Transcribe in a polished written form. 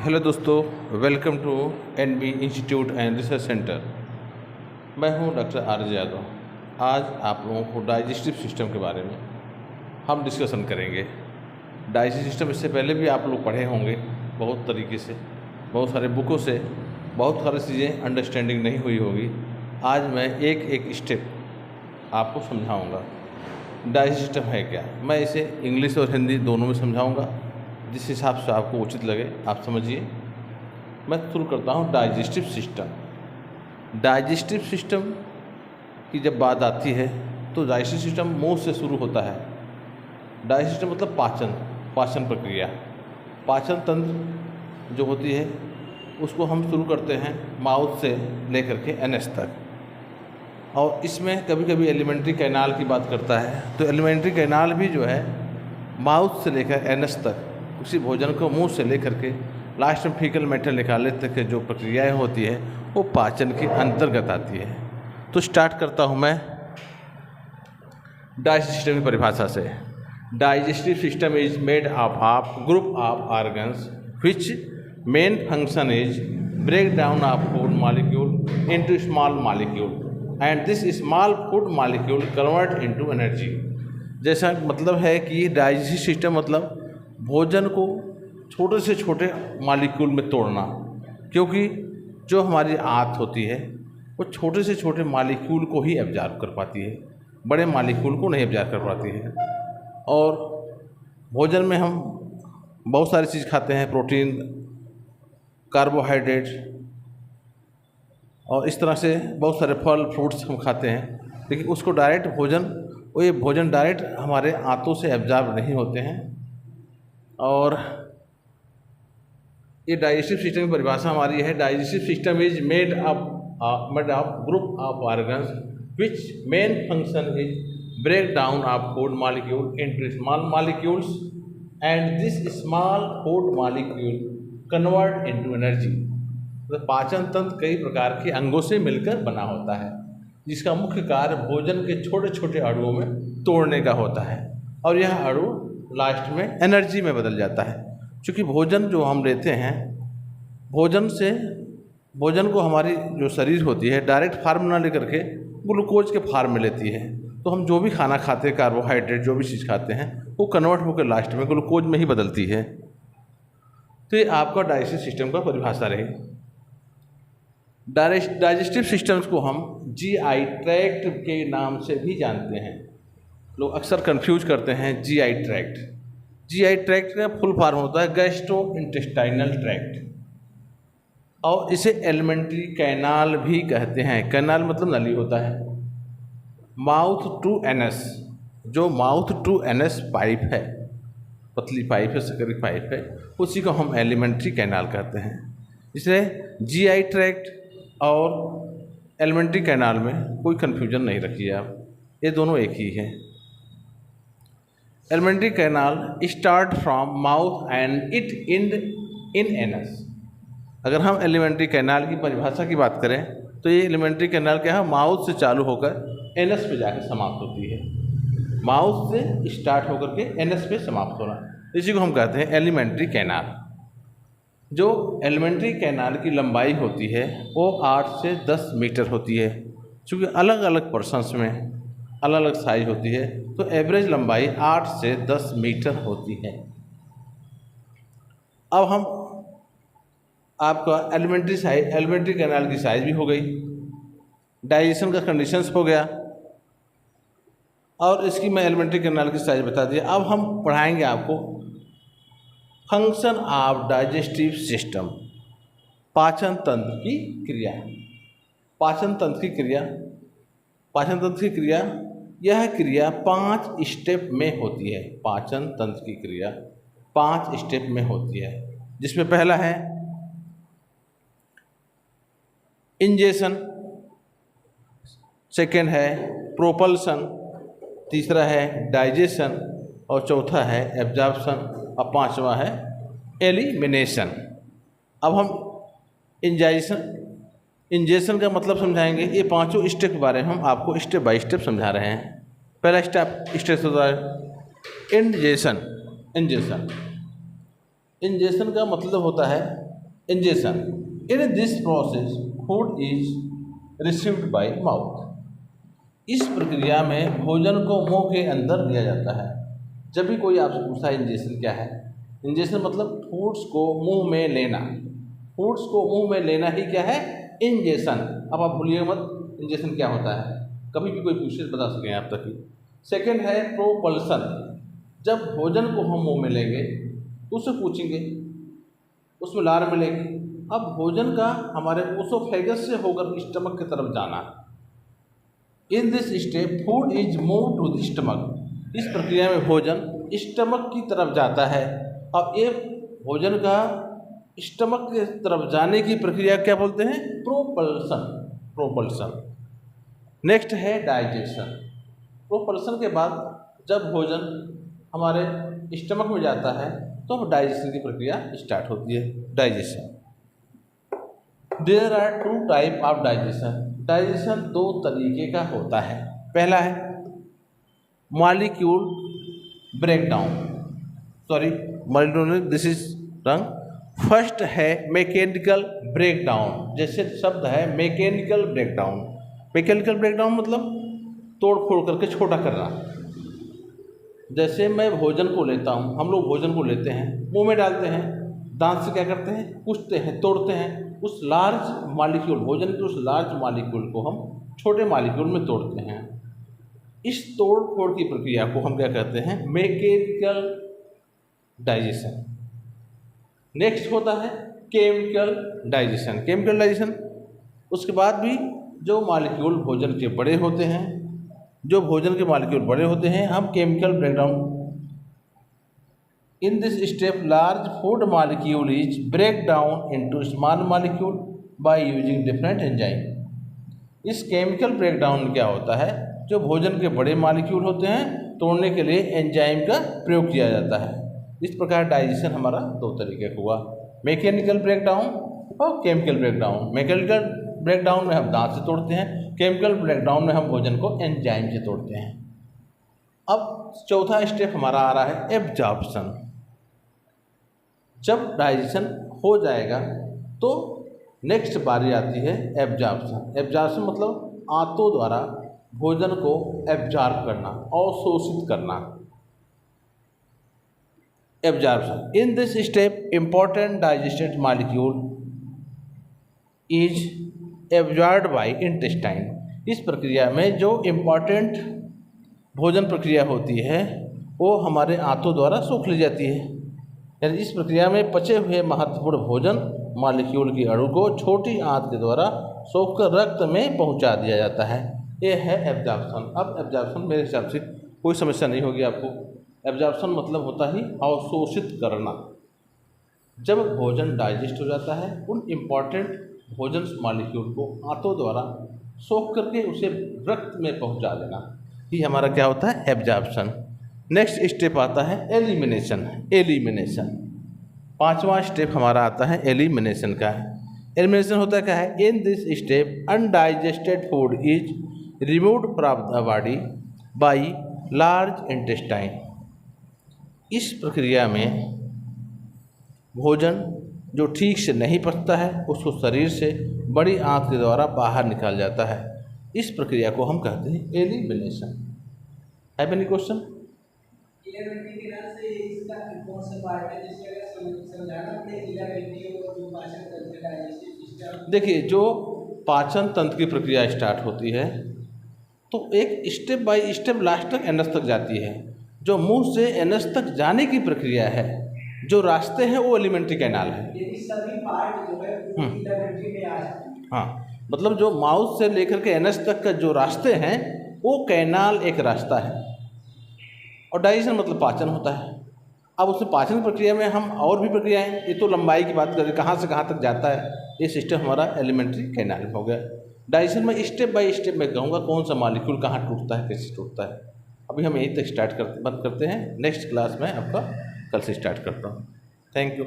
Hello दोस्तों, welcome to NB institute and research centre. मैं हूं डॉक्टर आर.जे. यादव। आज आप लोगों को डाइजेस्टिव सिस्टम के बारे में हम डिस्कशन करेंगे। डाइजेस्टिव सिस्टम इससे पहले भी आप लोग पढ़े होंगे बहुत तरीके से, बहुत सारे बुकों से, बहुत सारी चीज़ें अंडरस्टैंडिंग नहीं हुई होगी। आज मैं एक एक स्टेप आपको समझाऊँगा। डाइजेस्टिव सिस्टम है क्या, मैं इसे इंग्लिश और हिंदी दोनों में समझाऊँगा, जिस हिसाब से आपको उचित लगे आप समझिए। मैं शुरू करता हूँ डाइजेस्टिव सिस्टम। डाइजेस्टिव सिस्टम की जब बात आती है तो डाइजेस्टिव सिस्टम मुंह से शुरू होता है। डाइजेस्टिव सिस्टम मतलब पाचन प्रक्रिया, पाचन तंत्र जो होती है उसको हम शुरू करते हैं माउथ से लेकर के एनएस तक। और इसमें कभी कभी एलिमेंट्री कैनाल की बात करता है, तो एलिमेंट्री कैनाल भी जो है माउथ से लेकर एनएस तक उसी भोजन को मुंह से लेकर के लास्ट में फीकल मैटर निकालने तक के जो प्रक्रियाएं होती है वो पाचन के अंतर्गत आती है। तो स्टार्ट करता हूं मैं डाइजेस्टिव सिस्टम की परिभाषा से। Digestive system is made of group of organs which main function is break down of food molecule into small molecule and this small food molecule convert into energy. जैसा मतलब है कि डाइजेस्टिव सिस्टम मतलब भोजन को छोटे से छोटे मॉलिक्यूल में तोड़ना, क्योंकि जो हमारी आंत होती है वो छोटे से छोटे मॉलिक्यूल को ही एब्जॉर्ब कर पाती है, बड़े मॉलिक्यूल को नहीं एब्जॉर्ब कर पाती है। और भोजन में हम बहुत सारी चीज़ खाते हैं, प्रोटीन, कार्बोहाइड्रेट और इस तरह से बहुत सारे फल फ्रूट्स हम खाते हैं, लेकिन उसको डायरेक्ट भोजन डायरेक्ट हमारे आंतों से एब्जॉर्ब नहीं होते हैं। और ये डाइजेस्टिव सिस्टम की परिभाषा हमारी है। Digestive system is made of group of organs which main function is break down of food molecule into small molecules and this small food molecule convert into energy. तो पाचन तंत्र कई प्रकार के अंगों से मिलकर बना होता है, जिसका मुख्य कार्य भोजन के छोटे छोटे अणुओं में तोड़ने का होता है, और यह अणु लास्ट में एनर्जी में बदल जाता है। क्योंकि भोजन जो हम लेते हैं, भोजन को हमारी जो शरीर होती है डायरेक्ट फार्म ना लेकर के ग्लूकोज के फार्म में लेती है। तो हम जो भी खाना खाते हैं, कार्बोहाइड्रेट जो भी चीज़ खाते हैं, वो कन्वर्ट होकर लास्ट में ग्लूकोज में ही बदलती है। तो ये आपका डाइजेस्टिव सिस्टम का परिभाषा रही। डाइजेस्टिव सिस्टम्स को हम जीआई ट्रैक्ट के नाम से भी जानते हैं। लोग अक्सर कंफ्यूज करते हैं जीआई ट्रैक्ट। जीआई ट्रैक्ट का फुल फॉर्म होता है गैस्ट्रो इंटेस्टाइनल ट्रैक्ट, और इसे एलिमेंट्री कैनाल भी कहते हैं। कैनाल मतलब नली होता है। माउथ टू एनएस, जो माउथ टू एनएस पाइप है, पतली पाइप है, सकरी पाइप है, उसी को हम एलिमेंट्री कैनाल कहते हैं। इसलिए जीआई ट्रैक्ट और एलिमेंट्री कैनाल में कोई कन्फ्यूजन नहीं रखिए आप, ये दोनों एक ही है। Alimentary canal start from mouth and it and in anus. अगर हम एलिमेंट्री कैनाल की परिभाषा की बात करें तो ये एलिमेंट्री कैनाल क्या है, माउथ से चालू होकर एनस पे जाकर समाप्त होती है। माउथ से स्टार्ट होकर के एनस पे समाप्त होना, इसी को हम कहते हैं एलिमेंट्री कैनाल। जो एलिमेंट्री कैनाल की लंबाई होती है वो 8 से 10 मीटर होती है। क्योंकि अलग अलग पर्सन्स में अलग अलग साइज होती है, तो एवरेज लंबाई 8 से 10 मीटर होती है। अब हम आपका एलिमेंट्री कैनाल की साइज भी हो गई, डाइजेशन का कंडीशंस हो गया, और इसकी मैं एलिमेंट्री कैनाल की साइज बता दिया। अब हम पढ़ाएंगे आपको फंक्शन ऑफ डाइजेस्टिव सिस्टम, पाचन तंत्र की क्रिया। पाचन तंत्र की क्रिया यह क्रिया 5 स्टेप में होती है। पाचन तंत्र की क्रिया 5 स्टेप में होती है, जिसमें पहला है इंजेशन, सेकेंड है प्रोपल्सन, तीसरा है डाइजेशन, और चौथा है एब्जॉर्प्शन, और पांचवा है एलिमिनेशन। अब हम इंजेशन का मतलब समझाएंगे। ये पांचों स्टेप के बारे में हम आपको स्टेप बाय स्टेप समझा रहे हैं। पहला स्टेप होता है इंजेशन। इंजेशन का मतलब होता है ingestion. In this process, food is received by mouth. इस प्रक्रिया में भोजन को मुंह के अंदर लिया जाता है। जब भी कोई आपसे पूछता है इंजेक्शन क्या है, इंजेक्शन मतलब फूड्स को मुंह में लेना। फूड्स को मुंह में लेना ही क्या है, इंजेक्शन। अब आप भूलिए मत इंजेक्शन क्या होता है, कभी भी कोई पूछे बता सकें आप तक ही। सेकेंड है प्रोपल्सन। जब भोजन को हम मुंह में लेंगे तो उससे पूछेंगे, उसमें लार मिलेगी। अब भोजन का हमारे ओसोफेगस से होकर स्टमक की तरफ जाना। In this step food is move to the stomach. इस प्रक्रिया में भोजन स्टमक की तरफ जाता है। अब ये भोजन का स्टमक की तरफ जाने की प्रक्रिया क्या बोलते हैं, प्रोपल्सन। प्रोपल्सन। नेक्स्ट है डाइजेशन। प्रोपल्सन के बाद जब भोजन हमारे स्टमक में जाता है तो डाइजेशन की प्रक्रिया स्टार्ट होती है, digestion. There are two type of digestion. Digestion दो तरीके का होता है। पहला है molecule breakdown, this is wrong. First है मैकेनिकल ब्रेकडाउन। जैसे शब्द है मैकेनिकल ब्रेकडाउन। मैकेनिकल ब्रेकडाउन मतलब तोड़ फोड़ करके छोटा करना। जैसे मैं भोजन को लेता हूँ, हम लोग भोजन को लेते हैं, मुंह में डालते हैं, दांत से क्या करते हैं, कुचते हैं, तोड़ते हैं। उस लार्ज मॉलिक्यूल, भोजन के उस लार्ज मॉलिक्यूल को हम छोटे मॉलिक्यूल में तोड़ते हैं। इस तोड़ फोड़ की प्रक्रिया को हम क्या कहते हैं, मैकेनिकल डाइजेशन। नेक्स्ट होता है केमिकल डाइजेशन। केमिकल डाइजेशन उसके बाद भी जो मॉलिक्यूल भोजन के बड़े होते हैं, जो भोजन के मॉलिक्यूल बड़े होते हैं, हम chemical breakdown. In this step large food molecule is break down into small molecule by using different enzyme. इस केमिकल ब्रेकडाउन में क्या होता है, जो भोजन के बड़े मॉलिक्यूल होते हैं तोड़ने के लिए एंजाइम का प्रयोग किया जाता है। इस प्रकार डाइजेशन हमारा दो तरीके का हुआ, मैकेनिकल ब्रेकडाउन और केमिकल ब्रेकडाउन। मैकेनिकल ब्रेकडाउन में हम दांत से तोड़ते हैं, केमिकल ब्रेकडाउन में हम भोजन को एंजाइम से तोड़ते हैं। अब चौथा स्टेप हमारा आ रहा है एब्जॉर्प्शन। जब डाइजेशन हो जाएगा तो नेक्स्ट बारी आती है एब्जॉर्प्शन। एब्जॉर्प्शन मतलब आंतों द्वारा भोजन को एब्जॉर्ब करना, अवशोषित करना। Absorption. In this step important digested molecule is absorbed bye intestine. इस प्रक्रिया में जो इम्पॉर्टेंट भोजन प्रक्रिया होती है वो हमारे आंतों द्वारा सोख ली जाती है। यानी इस प्रक्रिया में पचे हुए महत्वपूर्ण भोजन मॉलिक्यूल की अणु को छोटी आंत के द्वारा सोखकर रक्त में पहुंचा दिया जाता है। ये है एब्जॉर्प्शन। अब एब्जॉर्प्शन मेरे हिसाब से कोई समस्या नहीं होगी आपको। एब्जॉर्प्शन मतलब होता ही अवशोषित करना। जब भोजन डाइजेस्ट हो जाता है, उन इम्पॉर्टेंट भोजन मॉलिक्यूल को आंतों द्वारा सोख करके उसे रक्त में पहुंचा देना, ये हमारा क्या होता है, एब्जॉर्प्शन। नेक्स्ट स्टेप आता है एलिमिनेशन। एलिमिनेशन पांचवा स्टेप हमारा आता है एलिमिनेशन का। एलिमिनेशन होता क्या है, इन this step undigested food is removed from the body by large intestine. इस प्रक्रिया में भोजन जो ठीक से नहीं पचता है उसको शरीर से बड़ी आंत के द्वारा बाहर निकाल जाता है। इस प्रक्रिया को हम कहते हैं एलिमिनेशन। Have any question? देखिए, जो पाचन तंत्र की प्रक्रिया स्टार्ट होती है तो एक स्टेप बाय स्टेप लास्ट तक एनस तक जाती है। जो मुंह से एनस तक जाने की प्रक्रिया है, जो रास्ते हैं वो एलिमेंट्री कैनाल है। सभी पार्ट जो है एलिमेंट्री में आ जाते हैं। हाँ, मतलब जो माउथ से लेकर के एनस तक का जो रास्ते हैं वो कैनाल एक रास्ता है। और डाइजेशन मतलब पाचन होता है। अब उसमें पाचन प्रक्रिया में हम और भी प्रक्रियाएं, ये तो लंबाई की बात करें, कहाँ से कहाँ तक जाता है, ये सिस्टम हमारा एलिमेंट्री कैनाल हो गया। डाइजेशन में स्टेप बाय स्टेप मैं कहूँगा कौन सा मॉलिक्यूल कहाँ टूटता है, कैसे टूटता है। अभी हम यहीं तक बंद करते हैं। नेक्स्ट क्लास में आपका कल से स्टार्ट करता हूँ। Thank you.